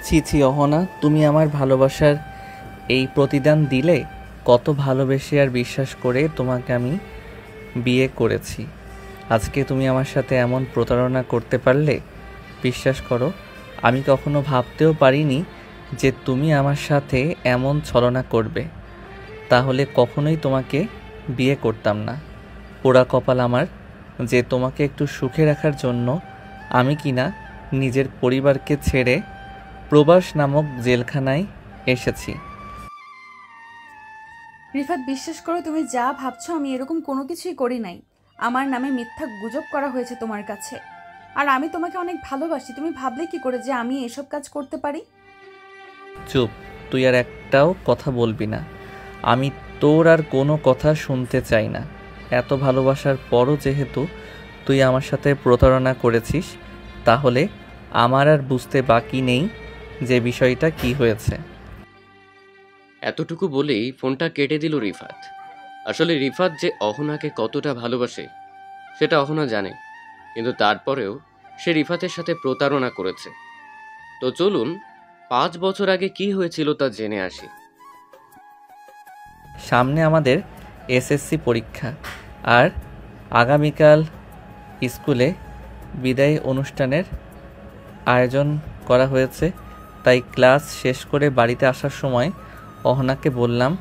ছি ছি অহনা, তুমি আমার ভালোবাসার এই প্রতিদান দিলে। কত ভালোবেসে আর বিশ্বাস করে তোমাকে আমি বিয়ে করেছি, আজকে তুমি আমার সাথে এমন প্রতারণা করতে পারলে? বিশ্বাস করো, আমি কখনো ভাবতেও পারিনি যে তুমি আমার সাথে এমন ছলনা করবে। তাহলে কখনোই তোমাকে বিয়ে করতাম না। পোড়া কপাল আমার, যে তোমাকে একটু সুখে রাখার জন্য আমি কিনা নিজের পরিবারকে ছেড়ে প্রবাস নামক জেলখানায় এসেছি। রিফাত, বিশ্বাস করো, তুমি যা ভাবছো আমি এরকম কোনো কিছুই করি নাই। আমার নামে মিথ্যা গুজব করা হয়েছে তোমার কাছে। আর আমি তোমাকে অনেক ভালোবাসি, তুমি ভাবলে কি করে যে আমি এসব কাজ করতে পারি? চুপ, তুই আর একটাও কথা বলবি না। আমি তোর আর কোনো কথা শুনতে চাই না। এত ভালোবাসার পরও যেহেতু তুই আমার সাথে প্রতারণা করেছিস, তাহলে আমার আর বুঝতে বাকি নেই যে বিষয়টা কি হয়েছে। এতটুকু বলেই ফোনটা কেটে দিল রিফাত। আসলে রিফাত যে অহনাকে কতটা ভালোবাসে সেটা অহনা জানে, কিন্তু তারপরেও সে রিফাতের সাথে প্রতারণা করেছে। তো চলুন 5 বছর আগে কি হয়েছিল তা জেনে আসি। সামনে আমাদের এসএসসি পরীক্ষা, আর আগামীকাল স্কুলে বিদায় অনুষ্ঠানের আয়োজন করা হয়েছে। তাই ক্লাস শেষ করে বাড়িতে আসার সময় অহনাকে বললাম,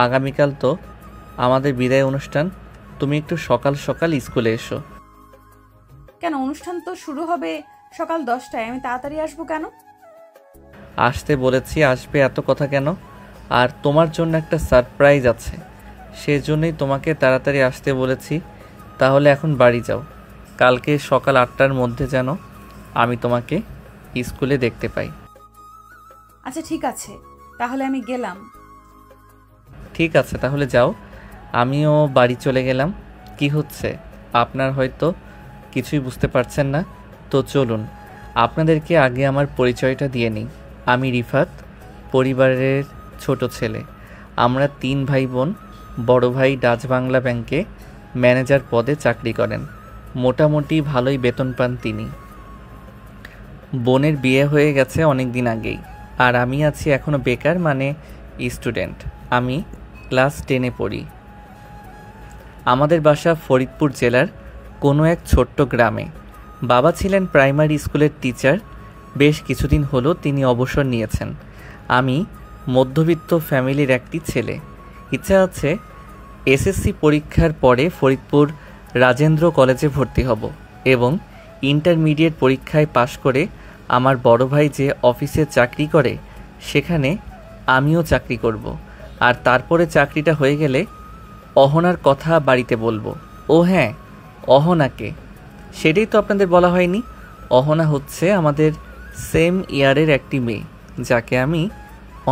আগামীকাল তো আমাদের বিদায় অনুষ্ঠান, তুমি একটু সকাল সকাল স্কুলে এসো। কেন, অনুষ্ঠান তো শুরু হবে সকাল 10টায়, আমি তাড়াতাড়ি আসবো কেন? আসতে বলেছি, আসবে এত কথা কেন? আর তোমার জন্য একটা সারপ্রাইজ আছে, সেজন্যই তোমাকে তাড়াতাড়ি আসতে বলেছি। তাহলে এখন বাড়ি যাও, কালকে সকাল 8টার মধ্যে যেন আমি তোমাকে স্কুলে দেখতে পাই। আচ্ছা ঠিক আছে, তাহলে আমি গেলাম। ঠিক আছে, তাহলে যাও। আমিও বাড়ি চলে গেলাম। কি হচ্ছে আপনার হয়তো কিছুই বুঝতে পারছেন না, তো চলুন আপনাদেরকে আগে আমার পরিচয়টা দিয়ে নিই। আমি রিফাত, পরিবারের ছোট ছেলে। আমরা 3 ভাই বোন। বড় ভাই ডাচ বাংলা ব্যাংকে ম্যানেজার পদে চাকরি করেন, মোটামুটি ভালোই বেতন পান তিনি। বোনের বিয়ে হয়ে গেছে অনেক দিন আগেই, আর আমি আছি এখনও বেকার, মানে স্টুডেন্ট। আমি ক্লাস 10-এ পড়ি। আমাদের বাসা ফরিদপুর জেলার কোনো এক ছোট্ট গ্রামে। বাবা ছিলেন প্রাইমারি স্কুলের টিচার, বেশ কিছুদিন হলো তিনি অবসর নিয়েছেন। আমি মধ্যবিত্ত ফ্যামিলির একটি ছেলে। ইচ্ছা আছে এসএসসি পরীক্ষার পরে ফরিদপুর রাজেন্দ্র কলেজে ভর্তি হব এবং ইন্টারমিডিয়েট পরীক্ষায় পাশ করে আমার বড় ভাই যে অফিসে চাকরি করে সেখানে আমিও চাকরি করব। আর তারপরে চাকরিটা হয়ে গেলে অহনার কথা বাড়িতে বলবো। ও হ্যাঁ, অহনাকে, সেটাই তো আপনাদের বলা হয়নি। অহনা হচ্ছে আমাদের সেম ইয়ারের একটি মেয়ে, যাকে আমি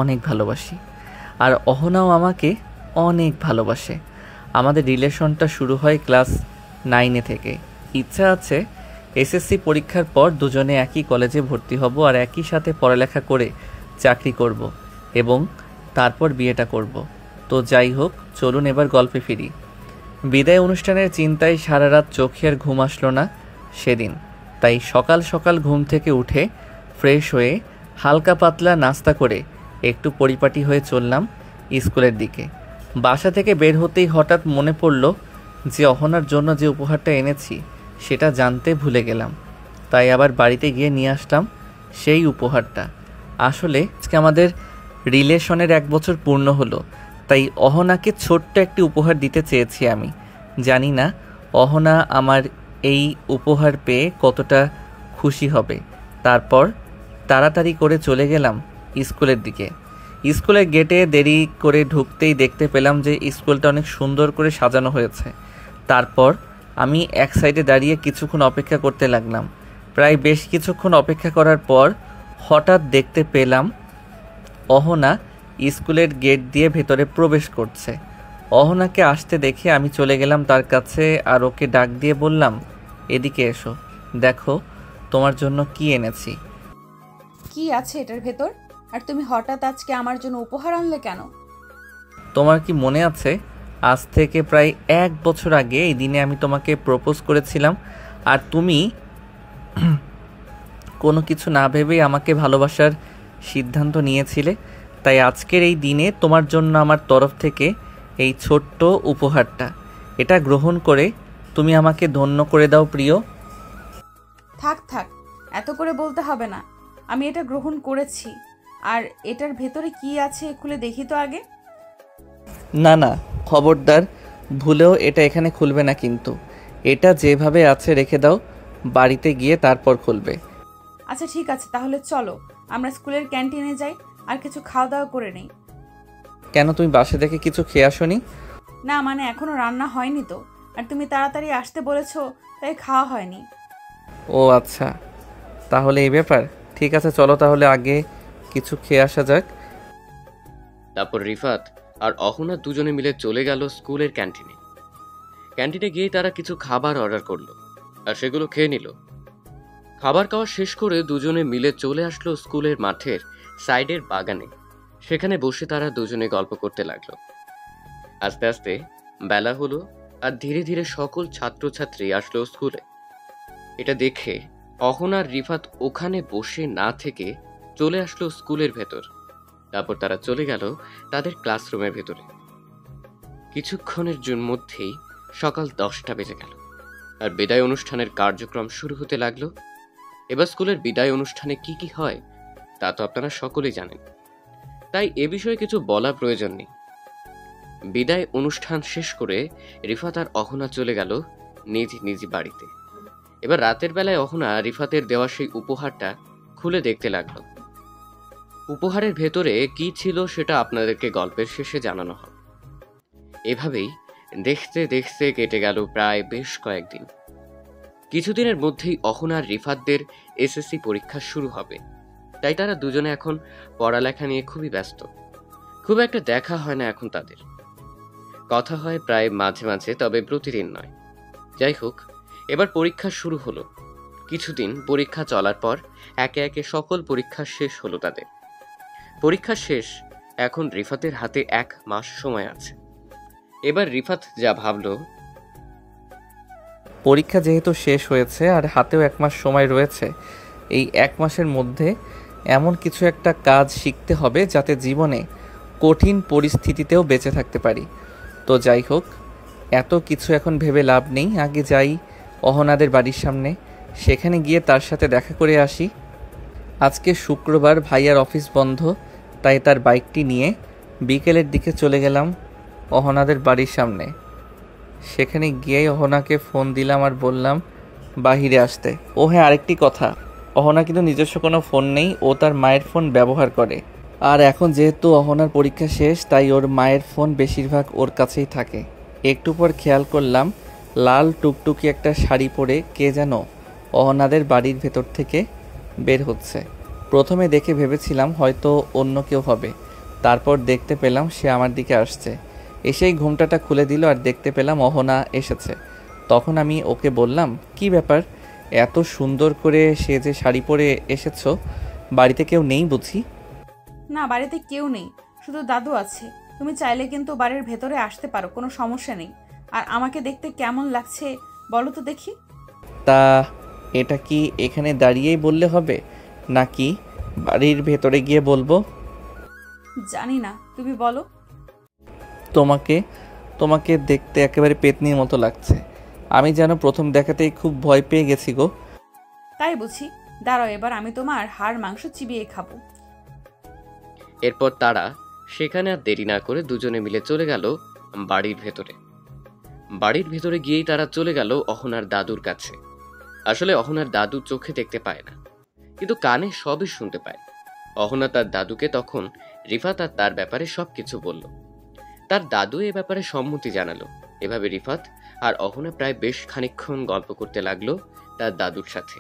অনেক ভালোবাসি, আর অহনাও আমাকে অনেক ভালোবাসে। আমাদের রিলেশনটা শুরু হয় ক্লাস 9-এ থেকে। ইচ্ছা আছে এসএসসি পরীক্ষার পর দুজনে একই কলেজে ভর্তি হব আর একই সাথে পড়ালেখা করে চাকরি করব এবং তারপর বিয়েটা করব। তো যাই হোক, চলুন এবার গল্পে ফিরি। বিদায় অনুষ্ঠানের চিন্তায় সারা রাত চোখে আর ঘুম আসলো না সেদিন। তাই সকাল সকাল ঘুম থেকে উঠে ফ্রেশ হয়ে হালকা পাতলা নাস্তা করে একটু পরিপাটি হয়ে চললাম স্কুলের দিকে। বাসা থেকে বের হতেই হঠাৎ মনে পড়ল যে অহনার জন্য যে উপহারটা এনেছি সেটা জানতে ভুলে গেলাম। তাই আবার বাড়িতে গিয়ে নিয়ে আসলাম সেই উপহারটা। আসলে আজকে আমাদের রিলেশনের 1 বছর পূর্ণ হলো, তাই অহনাকে ছোট্ট একটি উপহার দিতে চেয়েছি আমি। জানি না অহনা আমার এই উপহার পেয়ে কতটা খুশি হবে। তারপর তাড়াতাড়ি করে চলে গেলাম স্কুলের দিকে। স্কুলের গেটে দেরি করে ঢুকতেই দেখতে পেলাম যে স্কুলটা অনেক সুন্দর করে সাজানো হয়েছে। তারপর আমি এক সাইডে দাঁড়িয়ে কিছুক্ষণ অপেক্ষা করতে লাগলাম। প্রায় বেশ কিছুক্ষণ অপেক্ষা করার পর হঠাৎ দেখতে পেলাম অহনা স্কুলের গেট দিয়ে ভেতরে প্রবেশ করছে। অহনাকে আসতে দেখে আমি চলে গেলাম তার কাছে আর ওকে ডাক দিয়ে বললাম, এদিকে এসো, দেখো তোমার জন্য কি এনেছি। কি আছে এটার ভেতর? আর তুমি হঠাৎ আজকে আমার জন্য উপহার আনলে কেন? তোমার কি মনে আছে আজ থেকে প্রায় 1 বছর আগে এই দিনে আমি তোমাকে প্রপোজ করেছিলাম, আর তুমি কোনো কিছু না ভেবেই আমাকে ভালোবাসার সিদ্ধান্ত নিয়েছিলে, তাই আজকের এই দিনে তোমার জন্য আমার তরফ থেকে এই ছোট্ট উপহারটা, এটা গ্রহণ করে তুমি আমাকে ধন্য করে দাও প্রিয়। থাক থাক, এত করে বলতে হবে না। আমি এটা গ্রহণ করেছি। আর এটার ভেতরে কি আছে খুলে দেখি তো আগে। না না, খবরদার, ভুলেও এটা এখানে খুলবে না কিন্তু। এটা যেভাবে আছে রেখে দাও, বাড়িতে গিয়ে তারপর খুলবে। আচ্ছা ঠিক আছে, তাহলে চলো আমরা স্কুলের ক্যান্টিনে যাই আর কিছু খাওয়া দাওয়া করে নেই। কেন, তুমি বাসা থেকে কিছু খেয়ে আসোনি? না মানে এখনো রান্না হয়নি তো, আর তুমি তাড়াতাড়ি আসতে বলেছো, তাই খাওয়া হয়নি। ও আচ্ছা, তাহলে এই ব্যাপার। ঠিক আছে, চলো তাহলে আগে কিছু খেয়ে আসা যাক। তারপর রিফাত আর অহনা দুজনে মিলে চলে গেল স্কুলের ক্যান্টিনে। ক্যান্টিনে গিয়ে তারা কিছু খাবার অর্ডার করলো আর সেগুলো খেয়ে নিল। খাবার খাওয়া শেষ করে দুজনে মিলে চলে আসলো স্কুলের মাঠের সাইডের বাগানে। সেখানে বসে তারা দুজনে গল্প করতে লাগলো। আস্তে আস্তে বেলা হলো আর ধীরে ধীরে সকল ছাত্রছাত্রী আসলো স্কুলে। এটা দেখে অহনা আর রিফাত ওখানে বসে না থেকে চলে আসলো স্কুলের ভেতর। তারপর তারা চলে গেল তাদের ক্লাসরুমের ভেতরে। কিছুক্ষণের মধ্যেই সকাল 10টা বেজে গেল আর বিদায় অনুষ্ঠানের কার্যক্রম শুরু হতে লাগলো। এবার স্কুলের বিদায় অনুষ্ঠানে কি কি হয় তা তো আপনারা সকলেই জানেন, তাই এ বিষয়ে কিছু বলা প্রয়োজন নেই। বিদায় অনুষ্ঠান শেষ করে রিফাত আর অহনা চলে গেল নিজ নিজ বাড়িতে। এবার রাতের বেলায় অহনা রিফাতের দেওয়া সেই উপহারটা খুলে দেখতে লাগলো। উপহারের ভেতরে কি ছিল সেটা আপনাদেরকে গল্পের শেষে জানানো হবে। এভাবেই দেখতে দেখতে কেটে গেল প্রায় বেশ কয়েকদিন। কিছুদিনের মধ্যেই অহনা আর রিফাতদের এসএসসি পরীক্ষা শুরু হবে, তাই তারা দুজনে এখন পড়ালেখা নিয়ে খুবই ব্যস্ত। খুব একটা দেখা হয় না এখন তাদের, কথা হয় প্রায় মাঝে মাঝে, তবে প্রতিদিন নয়। যাই হোক, এবার পরীক্ষা শুরু হলো। কিছুদিন পরীক্ষা চলার পর একে একে সকল পরীক্ষা শেষ হলো তাদের। পরীক্ষা শেষ, এখন রিফাতের হাতে 1 মাস সময় আছে। এবার রিফাত যা ভাবলো, পরীক্ষা যেহেতু শেষ হয়েছে আর হাতেও 1 মাস সময় রয়েছে, এই 1 মাসের মধ্যে এমন কিছু একটা কাজ শিখতে হবে যাতে জীবনে কঠিন পরিস্থিতিতেও বেঁচে থাকতে পারি। তো যাই হোক, এত কিছু এখন ভেবে লাভ নেই, আগে যাই অহনাদের বাড়ির সামনে, সেখানে গিয়ে তার সাথে দেখা করে আসি। আজকে শুক্রবার, ভাইয়ার অফিস বন্ধ, তাই তার বাইকটি নিয়ে বিকেলের দিকে চলে গেলাম অহনাদের বাড়ির সামনে। সেখানে গিয়েই অহনাকে ফোন দিলাম আর বললাম বাহিরে আসতে। ও হ্যাঁ, আরেকটি কথা, অহনা কিন্তু নিজস্ব কোনো ফোন নেই, ও তার মায়ের ফোন ব্যবহার করে। আর এখন যেহেতু অহনার পরীক্ষা শেষ, তাই ওর মায়ের ফোন বেশিরভাগ ওর কাছেই থাকে। একটু পর খেয়াল করলাম লাল টুকটুকি একটা শাড়ি পরে কে যেন অহনাদের বাড়ির ভেতর থেকে বের হচ্ছে। প্রথমে দেখে ভেবেছিলাম হয়তো অন্য কেউ হবে, তারপর দেখতে পেলাম সে আমার দিকে আসছে। এসেই ঘোমটাটা খুলে দিল আর দেখতে পেলাম অহনা এসেছে। তখন আমি ওকে বললাম, কি ব্যাপার, এত সুন্দর করে সে যে শাড়ি পরে এসেছো, বাড়িতে কেউ নেই বুঝি? না, বাড়িতে কেউ নেই, শুধু দাদু আছে। তুমি চাইলে কিন্তু বাড়ির ভেতরে আসতে পারো, কোনো সমস্যা নেই। আর আমাকে দেখতে কেমন লাগছে বলো তো দেখি। তা এটা কি এখানে দাঁড়িয়েই বললে হবে, নাকি বাড়ির ভেতরে গিয়ে বলবো? জানি না, তুমি বলো। তোমাকে তোমাকে দেখতে একেবারে পেতনির মতো লাগছে। আমি যেন প্রথম দেখাতেই খুব ভয় পেয়ে গেছি গো। তাই বুঝি? দাঁড়াও, এবার আমি তোমার হাড় মাংস চিবিয়ে খাবো। এরপর তারা সেখানে আর দেরি না করে দুজনে মিলে চলে গেল বাড়ির ভেতরে। বাড়ির ভেতরে গিয়েই তারা চলে গেল অহনার দাদুর কাছে। আসলে অহনার দাদু চোখে দেখতে পায় না, কিন্তু কানে সবই শুনতে পায়। অহনা তার দাদুকে তখন রিফাত আর তার ব্যাপারে সবকিছু বলল। তার দাদু এ ব্যাপারে সম্মতি জানালো। এভাবে রিফাত আর অহনা প্রায় বেশ খানিকক্ষণ গল্প করতে লাগলো তার দাদুর সাথে।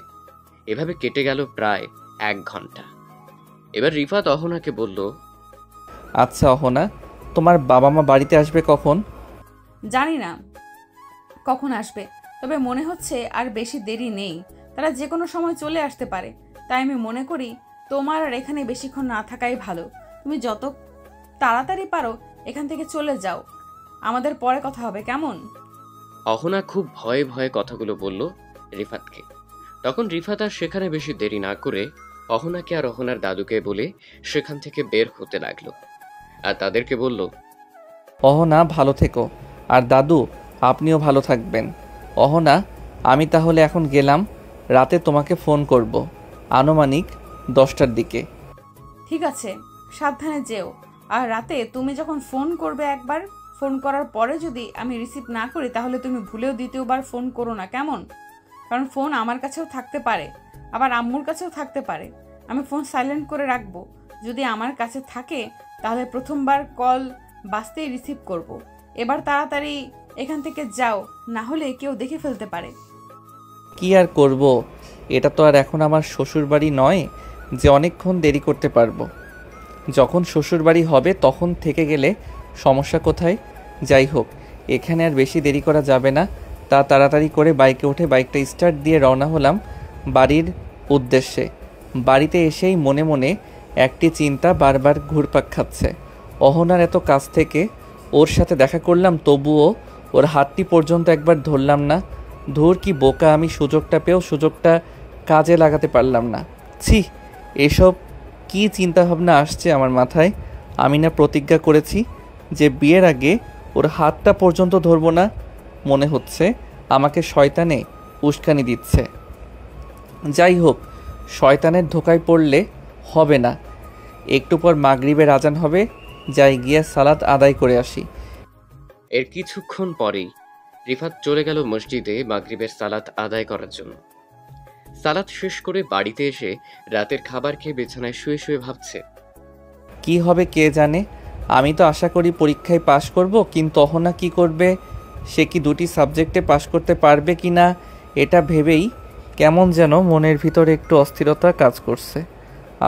এভাবে কেটে গেল প্রায় 1 ঘন্টা। এবার রিফাত অহনাকে বলল, আচ্ছা অহনা, তোমার বাবা মা বাড়িতে আসবে কখন? জানি না কখন আসবে, তবে মনে হচ্ছে আর বেশি দেরি নেই, তারা যে কোনো সময় চলে আসতে পারে। তাই আমি মনে করি তোমার আর এখানে বেশিক্ষণ না থাকাই ভালো। তুমি যত তাড়াতাড়ি পারো এখান থেকে চলে যাও, আমাদের পরে কথা হবে, কেমন? অহনা খুব ভয়ে ভয়ে কথাগুলো বলল রিফাতকে। তখন রিফাত আর সেখানে বেশি দেরি না করে অহনাকে আর অহনার দাদুকে বলে সেখান থেকে বের হতে লাগলো আর তাদেরকে বলল, অহনা ভালো থেকো, আর দাদু আপনিও ভালো থাকবেন। অহনা আমি তাহলে এখন গেলাম, রাতে তোমাকে ফোন করব আনুমানিক 10টার দিকে। ঠিক আছে, সাবধানে যেও। আর রাতে তুমি যখন ফোন করবে, একবার ফোন করার পরে যদি আমি রিসিভ না করি, তাহলে তুমি ভুলেও দ্বিতীয়বার ফোন করো না, কেমন? কারণ ফোন আমার কাছেও থাকতে পারে, আবার আম্মুর কাছেও থাকতে পারে। আমি ফোন সাইলেন্ট করে রাখবো। যদি আমার কাছে থাকে তাহলে প্রথমবার কল বাজতেই রিসিভ করব। এবার তাড়াতাড়ি এখান থেকে যাও, না হলে কেউ দেখে ফেলতে পারে। কি আর করব, এটা তো আর এখন আমার শ্বশুরবাড়ি নয় যে অনেকক্ষণ দেরি করতে পারবো। যখন শ্বশুরবাড়ি হবে তখন থেকে গেলে সমস্যা কোথায়? যাই হোক, এখানে আর বেশি দেরি করা যাবে না। তা তাড়াতাড়ি করে বাইকে উঠে বাইকটা স্টার্ট দিয়ে রওনা হলাম বাড়ির উদ্দেশ্যে। বাড়িতে এসেই মনে মনে একটি চিন্তা বারবার ঘুরপাক খাচ্ছে। অহনার এত কাছ থেকে ওর সাথে দেখা করলাম, তবুও ওর হাতটি পর্যন্ত একবার ধরলাম না। ধুর কি বোকা আমি, সুযোগটা পেয়েও সুযোগটা কাজে লাগাতে পারলাম না। ছি, এসব কি চিন্তাভাবনা আসছে আমার মাথায়? আমি না প্রতিজ্ঞা করেছি যে বিয়ের আগে ওর হাতটা পর্যন্ত ধরবো না। মনে হচ্ছে আমাকে শয়তানে উস্কানি দিচ্ছে। যাই হোক, শয়তানের ধোকায় পড়লে হবে না। একটু পর মাগরিবের আজান হবে, যাই গিয়ে সালাত আদায় করে আসি। এর কিছুক্ষণ পরেই রিফাত চলে গেল মসজিদে মাগরিবের সালাত আদায় করার জন্য। সালাত শেষ করে বাড়িতে এসে রাতের খাবার খেয়ে বিছানায় শুয়ে শুয়ে ভাবছে, কি হবে কে জানে। আমি তো আশা করি পরীক্ষায় পাশ করব, কিন্তু অহনা কি করবে? সে কি দুটি সাবজেক্টে পাশ করতে পারবে কি না, এটা ভেবেই কেমন যেন মনের ভিতরে একটু অস্থিরতা কাজ করছে।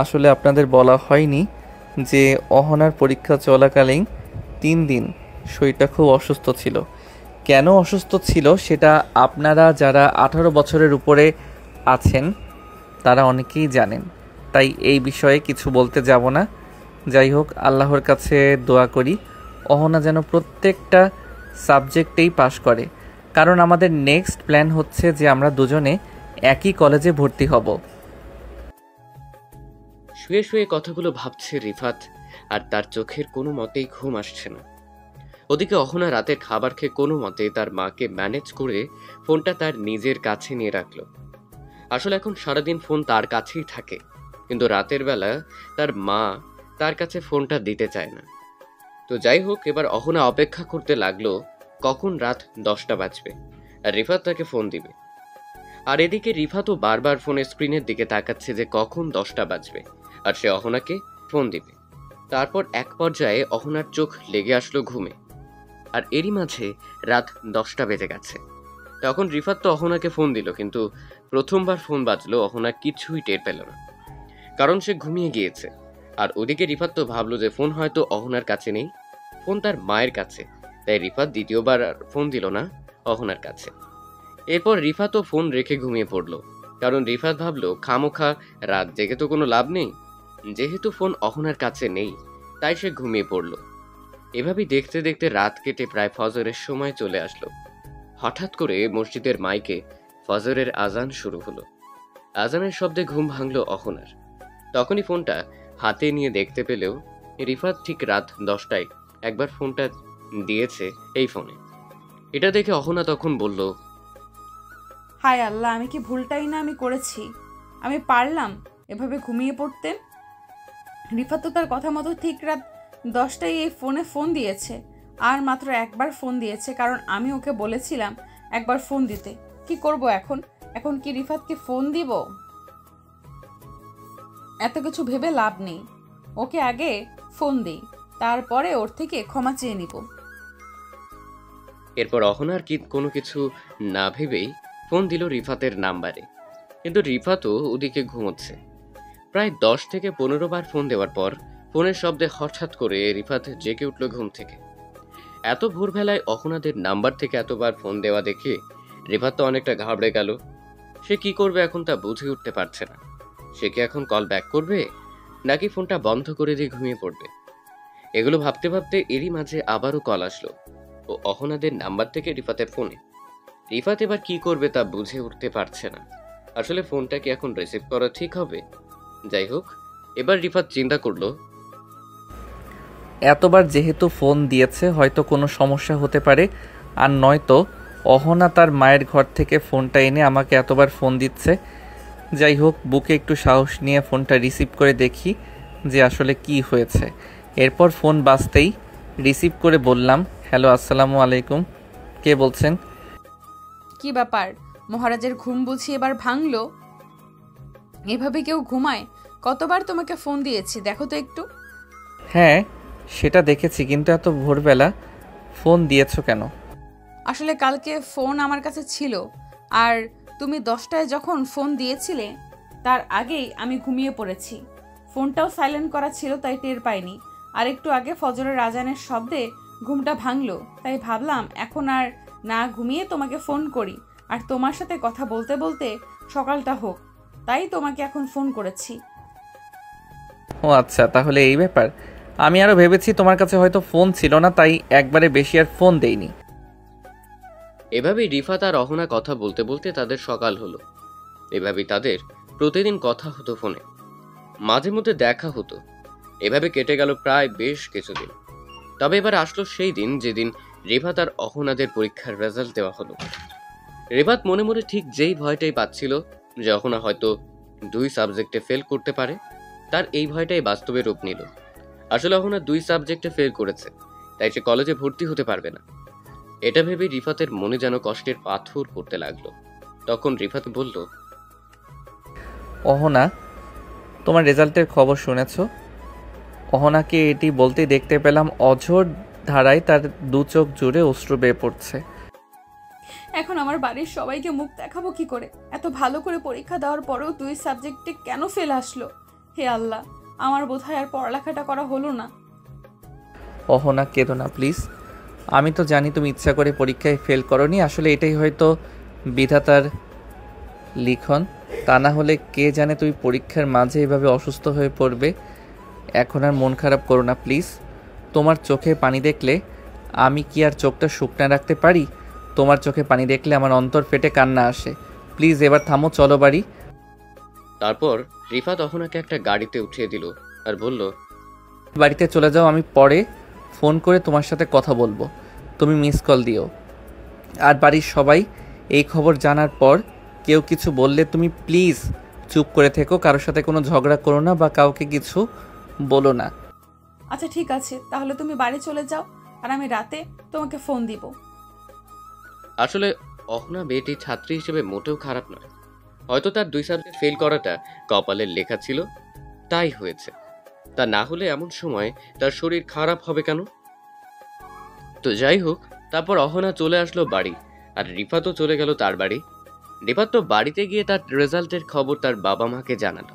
আসলে আপনাদের বলা হয়নি যে অহনার পরীক্ষা চলাকালীন 3 দিন শরীরটা খুব অসুস্থ ছিল। কেন অসুস্থ ছিল সেটা আপনারা যারা 18 বছরের উপরে আছেন তারা অনেকেই জানেন, তাই এই বিষয়ে কিছু বলতে যাব না। যাই হোক, আল্লাহর কাছে দোয়া করি অহনা যেন প্রত্যেকটা সাবজেক্টেই পাশ করে, কারণ আমাদের নেক্সট প্ল্যান হচ্ছে যে আমরা দুজনে একই কলেজে ভর্তি হব। শুয়ে শুয়ে কথাগুলো ভাবছে রিফাত, আর তার চোখের কোনো মতেই ঘুম আসছে না। ওদিকে অহনা রাতের খাবার খেয়ে কোনো মতে তার মাকে ম্যানেজ করে ফোনটা তার নিজের কাছে নিয়ে রাখলো। আসলে এখন সারাদিন ফোন তার কাছেই থাকে, কিন্তু রাতের বেলা তার মা তার কাছে ফোনটা দিতে চায় না। তো যাই হোক, এবার অহনা অপেক্ষা করতে লাগলো কখন রাত 10টা বাজবে আর রিফাত তাকে ফোন দিবে। আর এদিকে রিফাতও বারবার ফোনের স্ক্রিনের দিকে তাকাচ্ছে যে কখন 10টা বাজবে আর সে অহনাকে ফোন দিবে। তারপর এক পর্যায়ে অহনার চোখ লেগে আসলো ঘুমে, আর এরই মাঝে রাত 10টা বেজে গেছে। তখন রিফাত তো অহনাকে ফোন দিল, কিন্তু প্রথমবার ফোন বাজলো অহনা কিছুই টের পেল না, কারণ সে ঘুমিয়ে গিয়েছে। আর ওদিকে রিফাত তো ভাবলো যে ফোন হয়তো অহনার কাছে নেই, ফোন তার মায়ের কাছে, তাই রিফাত দ্বিতীয়বার আর ফোন দিল না অহনার কাছে। এরপর রিফাতও ফোন রেখে ঘুমিয়ে পড়লো, কারণ রিফাত ভাবলো খামোখা রাত জেগে তো কোনো লাভ নেই, যেহেতু ফোন অহনার কাছে নেই তাই সে ঘুমিয়ে পড়লো। এভাবেই দেখতে দেখতে রাত কেটে প্রায় ফজরের সময় চলে আসলো। হঠাৎ করে মসজিদের মাইকে ফজরের আজান শুরু হলো। আজানের শব্দে ঘুম ভাঙলো অহনার। তখনই ফোনটা হাতে নিয়ে দেখতে পেলেও রিফাত ঠিক রাত 10টায় একবার ফোনটা দিয়েছে এই ফোনে। এটা দেখে অহনা তখন বলল, হায় আল্লাহ, আমি কি ভুলটাই না আমি করেছি? আমি পারলাম এভাবে ঘুমিয়ে পড়তে? রিফাত তো তার কথা মতো ঠিক রাত 10টায় এই ফোনে ফোন দিয়েছে, আর মাত্র একবার ফোন দিয়েছে, কারণ আমি ওকে বলেছিলাম একবার ফোন দিতে। কি করব এখন? এখন কি রিফাতকে ফোন দিব? এত কিছু ভেবে লাভ নেই, ওকে আগে ফোন দিই, তারপরে ওর থেকে ক্ষমা চেয়ে নিব। এরপর অহনার কোনো কিছু না ভেবেই ফোন দিল রিফাতের নাম্বারে, কিন্তু রিফাতও ওদিকে ঘুমোচ্ছে। প্রায় 10 থেকে 15 বার ফোন দেওয়ার পর ফোনের শব্দে হঠাৎ করে রিফাত জেগে উঠল ঘুম থেকে। এত ভোরবেলায় অহনাদের নাম্বার থেকে এতবার ফোন দেওয়া দেখে রিফাত তো অনেকটা ঘাবড়ে গেল। সে কি করবে এখন তা বুঝে উঠতে পারছে না। সে কি এখন কল ব্যাক করবে, নাকি ফোনটা বন্ধ করে দিয়ে ঘুমিয়ে পড়বে? এগুলো ভাবতে ভাবতে এরই মাঝে আবারও কল আসলো, ও অহনাদের নাম্বার থেকে রিফাতের ফোনে। রিফাত এবার কি করবে তা বুঝে উঠতে পারছে না। আসলে ফোনটা কি এখন রিসিভ করা ঠিক হবে? যাই হোক, এবার রিফাত চিন্তা করলো, এতবার যেহেতু ফোন দিয়েছে হয়তো কোনো সমস্যা হতে পারে, আর নয়তো অহনা তার মায়ের ঘর থেকে ফোনটা এনে আমাকে এতবার ফোন দিচ্ছে। যাই হোক, বুকে একটু সাহস নিয়ে ফোনটা রিসিভ করে দেখি যে আসলে কি হয়েছে। এরপর ফোন বাজতেই রিসিভ করে বললাম, হ্যালো, আসসালামু আলাইকুম, কে বলছেন? কি ব্যাপার, মহারাজের ঘুম বুঝি এবার ভাঙলো? এভাবে কেউ ঘুমায়? কতবার তোমাকে ফোন দিয়েছি, দেখো তো একটু। হ্যাঁ, সেটা দেখেছি, কিন্তু এত ভোরবেলা ফোন দিয়েছো কেন? আসলে কালকে ফোন আমার কাছে ছিল, আর তুমি 10টায় যখন ফোন দিয়েছিলে তার আগেই আমি ঘুমিয়ে পড়েছি। ফোনটাও সাইলেন্ট করা ছিল, তাই টের পাইনি। আর একটু আগে ফজরের আজানের শব্দে ঘুমটা ভাঙলো, তাই ভাবলাম এখন আর না ঘুমিয়ে তোমাকে ফোন করি, আর তোমার সাথে কথা বলতে বলতে সকালটা হোক, তাই তোমাকে এখন ফোন করেছি। ও আচ্ছা, তাহলে এই ব্যাপার। আমি আরও ভেবেছি তোমার কাছে হয়তো ফোন ছিল না, তাই একবারে বেশি আর ফোন দেইনি। এভাবেই রিফাত আর অহনা কথা বলতে বলতে তাদের সকাল হলো। এভাবেই তাদের প্রতিদিন কথা হতো ফোনে, মাঝে মধ্যে দেখা হতো। এভাবে কেটে গেল প্রায় বেশ কিছুদিন। তবে এবার আসলো সেই দিন যেদিন রিফাত আর অহনাদের পরীক্ষার রেজাল্ট দেওয়া হলো। রিফাত মনে মনে ঠিক যেই ভয়টাই পাচ্ছিল যে অহনা হয়তো 2 সাবজেক্টে ফেল করতে পারে, তার এই ভয়টাই বাস্তবে রূপ নিল। আসলে অহনা 2 সাবজেক্টে ফেল করেছে, তাই সে কলেজে ভর্তি হতে পারবে না। এটা ভেবে রিফাতের মনে যেন কষ্টের পাথর পড়তে লাগলো। তখন রিফাত বলল, অহনা, তোমার রেজাল্টের খবর শুনেছো? অহনাকে এটি বলতেই দেখতে পেলাম অঝোর ধারায় তার 2 চোখ জুড়ে অশ্রু বেয়ে পড়ছে। এখন আমার বাড়ির সবাইকে মুখ দেখাবো কি করে? এত ভালো করে পরীক্ষা দেওয়ার পরেও 2 সাবজেক্টে কেন ফেল আসলো? হে আল্লাহ, আমার বোধহয় আর পড়ালেখাটা করা হলো না। অহনা, কেঁদো না প্লিজ। আমি তো জানি তুমি ইচ্ছা করে পরীক্ষায় ফেল করনি, আসলে এটাই হয়তো বিধাতার লিখন। তা না হলে কে জানে তুমি পরীক্ষার মাঝে এভাবে অসুস্থ হয়ে পড়বে। এখন আর মন খারাপ করো না প্লিজ। তোমার চোখে পানি দেখলে আমি কি আর চোখটা শুকনা রাখতে পারি? তোমার চোখে পানি দেখলে আমার অন্তর ফেটে কান্না আসে। প্লিজ এবার থামো, চলো বাড়ি। তারপর রিফাত অহনাকে একটা গাড়িতে উঠিয়ে দিল আর বলল, বাড়িতে চলে যাও, আমি পরে ফোন করে তোমার সাথে কথা বলবো, তুমি মিস কল দিও। আর বাড়ির সবাই এই খবর জানার পর কেউ কিছু বললে তুমি প্লিজ চুপ করে থেকো, কারোর সাথে কোনো ঝগড়া করো না বা কাউকে কিছু বলো না। আচ্ছা ঠিক আছে, তাহলে তুমি বাড়ি চলে যাও, আর আমি রাতে তোমাকে ফোন দিব। আসলে অহনা মেয়েটি ছাত্রী হিসেবে মোটেও খারাপ নয়। হয়তো তার 2 সাবজেক্ট ফেল করাটা কপালের লেখা ছিল, তাই হয়েছে। তা না হলে এমন সময় তার শরীর খারাপ হবে কেন? তো যাই হোক, তারপর অহনা চলে আসলো বাড়ি, আর রিফাতও চলে গেল তার বাড়ি। রিফাত তো বাড়িতে গিয়ে তার রেজাল্টের খবর তার বাবা মাকে জানালো,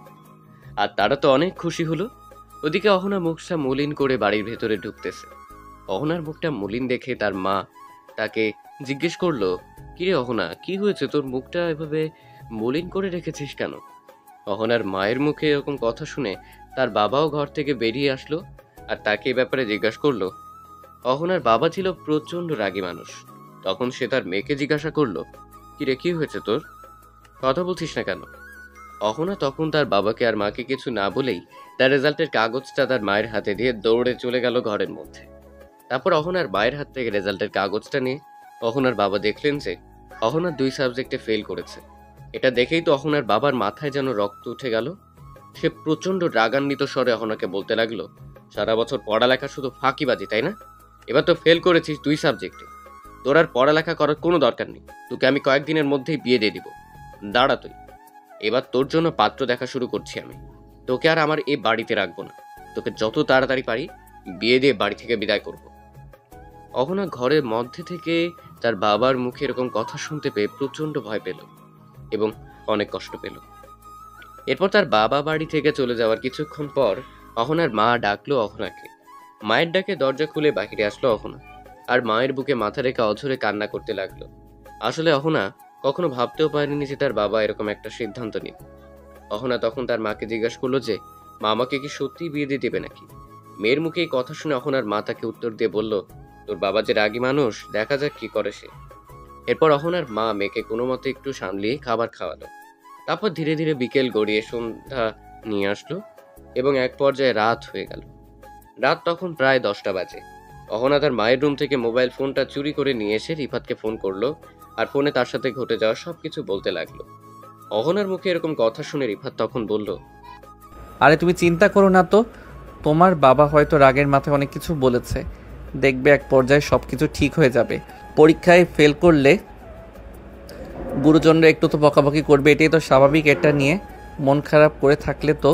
আর তারা তো অনেক খুশি হলো। ওদিকে অহনা মুখটা মলিন করে বাড়ির ভেতরে ঢুকতেছে। অহনার মুখটা মলিন দেখে তার মা তাকে জিজ্ঞেস করলো, কিরে অহনা, কি হয়েছে, তোর মুখটা এভাবে মলিন করে রেখেছিস কেন? অহনার মায়ের মুখে এরকম কথা শুনে তার বাবাও ঘর থেকে বেরিয়ে আসলো, আর তাকে এ ব্যাপারে জিজ্ঞাসা করলো। অহনার বাবা ছিল প্রচন্ড রাগী মানুষ। তখন সে তার মেয়েকে জিজ্ঞাসা করলো, কিরে, কি হয়েছে তোর, কথা বলছিস না কেন? অহনা তখন তার বাবাকে আর মাকে কিছু না বলেই তার রেজাল্টের কাগজটা তার মায়ের হাতে দিয়ে দৌড়ে চলে গেল ঘরের মধ্যে। তারপর অহনার মায়ের হাত থেকে রেজাল্টের কাগজটা নিয়ে অহনার বাবা দেখলেন যে অহনার 2 সাবজেক্টে ফেল করেছে। এটা দেখেই তো অহনার বাবার মাথায় যেন রক্ত উঠে গেল। সে প্রচন্ড রাগান্বিত স্বরে অহনাকে বলতে লাগলো, সারা বছর পড়ালেখা শুধু ফাঁকিবাজি, তাই না? এবার তো ফেল করেছিস 2 সাবজেক্টে, তোর আর পড়ালেখা করার কোনো দরকার নেই। তোকে আমি কয়েকদিনের মধ্যেই বিয়ে দিয়ে দিব। দাঁড়া তুই, এবার তোর জন্য পাত্র দেখা শুরু করছি আমি। তোকে আর আমার এই বাড়িতে রাখবো না, তোকে যত তাড়াতাড়ি পারি বিয়ে দিয়ে বাড়ি থেকে বিদায় করব। অহনা ঘরের মধ্যে থেকে তার বাবার মুখে এরকম কথা শুনতে পেয়ে প্রচন্ড ভয় পেল এবং অনেক কষ্ট পেল। এরপর তার বাবা বাড়ি থেকে চলে যাওয়ার কিছুক্ষণ পর অহনার মা ডাকলো অহনাকে। মায়ের ডাকে দরজা খুলে বাহিরে আসলো অহনা, আর মায়ের বুকে মাথা রেখে অঝরে কান্না করতে লাগলো। আসলে অহনা কখনো ভাবতেও পারেনি যে তার বাবা এরকম একটা সিদ্ধান্ত নিবে। অহনা তখন তার মাকে জিজ্ঞাসা করলো যে মা আমাকে কি সত্যি বিয়ে দিয়ে দেবে নাকি? মেয়ের মুখে এই কথা শুনে অহনার মা তাকে উত্তর দিয়ে বলল, তোর বাবা যে রাগী মানুষ, দেখা যাক কি করে সে। এরপর অহনার মা মেয়েকে কোনো মতে একটু সামলিয়ে খাবার খাওয়ালো। তারপর ধীরে ধীরে বিকেল গড়িয়ে সন্ধ্যা নিয়ে আসলো এবং এক পর্যায়ে রাত হয়ে গেল। রাত তখন প্রায় 10টা বাজে। অহনা তার মায়ের রুম থেকে মোবাইল ফোনটা চুরি করে নিয়ে এসে রিফাতকে ফোন করলো আর ফোনে তার সাথে ঘটে যাওয়া সবকিছু বলতে লাগলো। অহনার মুখে এরকম কথা শুনে রিফাত তখন বলল, আরে তুমি চিন্তা করো না তো, তোমার বাবা হয়তো রাগের মাথায় অনেক কিছু বলেছে, দেখবে এক পর্যায়ে সব কিছু ঠিক হয়ে যাবে। পরীক্ষায় ফেল করলে গুরুজনরা একটু তো বকাবকি করবে, এটাই তো স্বাভাবিক। এটা নিয়ে মন খারাপ করে থাকলে তো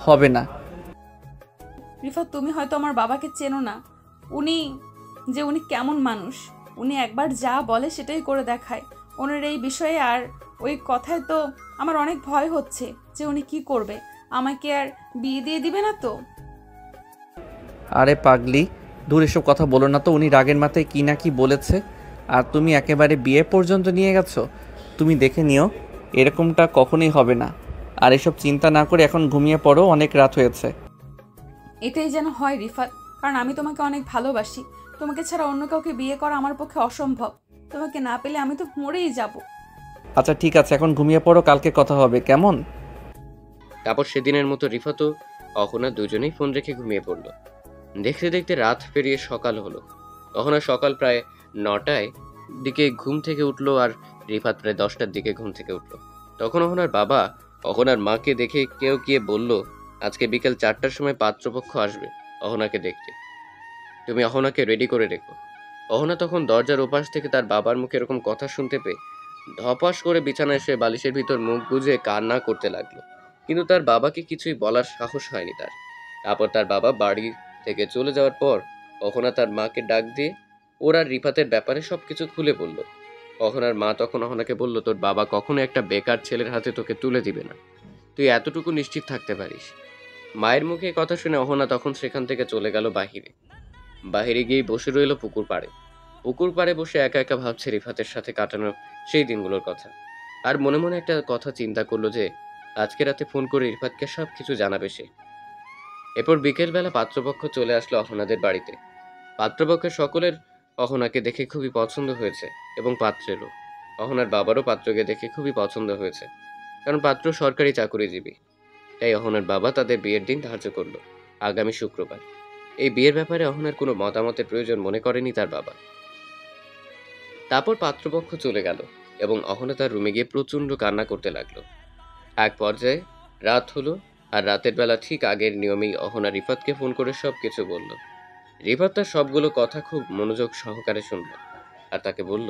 হবে না। রিফাত, তুমি হয়তো আমার বাবাকে চেনো না। উনি কেমন মানুষ। উনি একবার যা বলে সেটাই করে দেখায়। ওনার এই বিষয়ে আর ওই কথায় তো আমার অনেক ভয় হচ্ছে যে উনি কি করবে, আমাকে আর বিয়ে দিয়ে দিবে না তো। আরে পাগলি, দূর এসব কথা বলো না তো। উনি রাগের মাথায় কি না কি বলেছে, আর তুমি একেবারে বিয়ে পর্যন্ত নিয়ে গেছো। তুমি দেখে নিও এরকমটা কখনোই হবে না। আর এসব চিন্তা না করে এখন ঘুমিয়ে পড়ো, অনেক রাত হয়েছে। এটাই যেন হয় রিফাত, কারণ আমি তোমাকে অনেক ভালোবাসি। তোমাকে ছাড়া অন্য কাউকে বিয়ে করা আমার পক্ষে অসম্ভব। তোমাকে না পেলে আমি তো মরেই যাব। আচ্ছা ঠিক আছে, এখন ঘুমিয়ে পড়ো, কালকে কথা হবে, কেমন? তারপর সেদিনের মতো রিফাতও অহনা দুজনেই ফোন রেখে ঘুমিয়ে পড়ল। দেখতে দেখতে রাত পেরিয়ে সকাল হলো। অহনা সকাল প্রায় 9টায় দিকে ঘুম থেকে উঠলো আর রিফাত প্রায় 10টার দিকে ঘুম থেকে উঠলো। তখন অহনার বাবা অহনার মাকে দেখে কেউ গিয়ে বলল, আজকে বিকেল 4টার সময় পাত্রপক্ষ আসবে অহনাকে দেখতে, তুমি অহনাকে রেডি করে রেখো। অহনা তখন দরজার ওপাশ থেকে তার বাবার মুখে এরকম কথা শুনতে পেয়ে ধপাস করে বিছানায় শুয়ে বালিশের ভিতর মুখ গুজে কান্না করতে লাগলো। কিন্তু তার বাবাকে কিছুই বলার সাহস হয়নি তার। তারপর তার বাবা বাড়ি থেকে চলে যাওয়ার পর অহনা তার মাকে ডাক দিয়ে ওর আর রিফাতের ব্যাপারে সবকিছু খুলে বলল। অহনার মা তখন অহনাকে বলল, তোর বাবা কখনো একটা বেকার ছেলের হাতে তোকে তুলে দিবে না, তুই এতটুকু নিশ্চিত থাকতে পারিস। মায়ের মুখে কথা শুনে অহনা তখন সেখান থেকে চলে গেল বাহিরে। বাহিরে গিয়ে বসে রইল পুকুর পাড়ে। পুকুর পাড়ে বসে একা একা ভাবছে রিফাতের সাথে কাটানো সেই দিনগুলোর কথা। আর মনে মনে একটা কথা চিন্তা করলো যে আজকে রাতে ফোন করে রিফাতকে সব কিছু জানাবে সে। এরপর বিকেলবেলা পাত্রপক্ষ চলে আসলো অহনাদের বাড়িতে। পাত্রপক্ষের সকলের অহনাকে দেখে খুবই পছন্দ হয়েছে এবং পাত্রেরও। অহনার বাবারও পাত্রকে দেখে খুবই পছন্দ হয়েছে, কারণ পাত্র সরকারি চাকরিজীবী। তাই অহনার বাবা তাদের বিয়ের দিন ধার্য করলো আগামী শুক্রবার। এই বিয়ের ব্যাপারে অহনার কোনো মতামতের প্রয়োজন মনে করেনি তার বাবা। তারপর পাত্রপক্ষ চলে গেল এবং অহনা তার রুমে গিয়ে প্রচণ্ড কান্না করতে লাগলো। এক পর্যায়ে রাত হলো আর রাতের বেলা ঠিক আগের নিয়মেই অহনা রিফাতকে ফোন করে সব কিছু বলল। রিফাত তার সবগুলো কথা খুব মনোযোগ সহকারে শুনল আর তাকে বলল,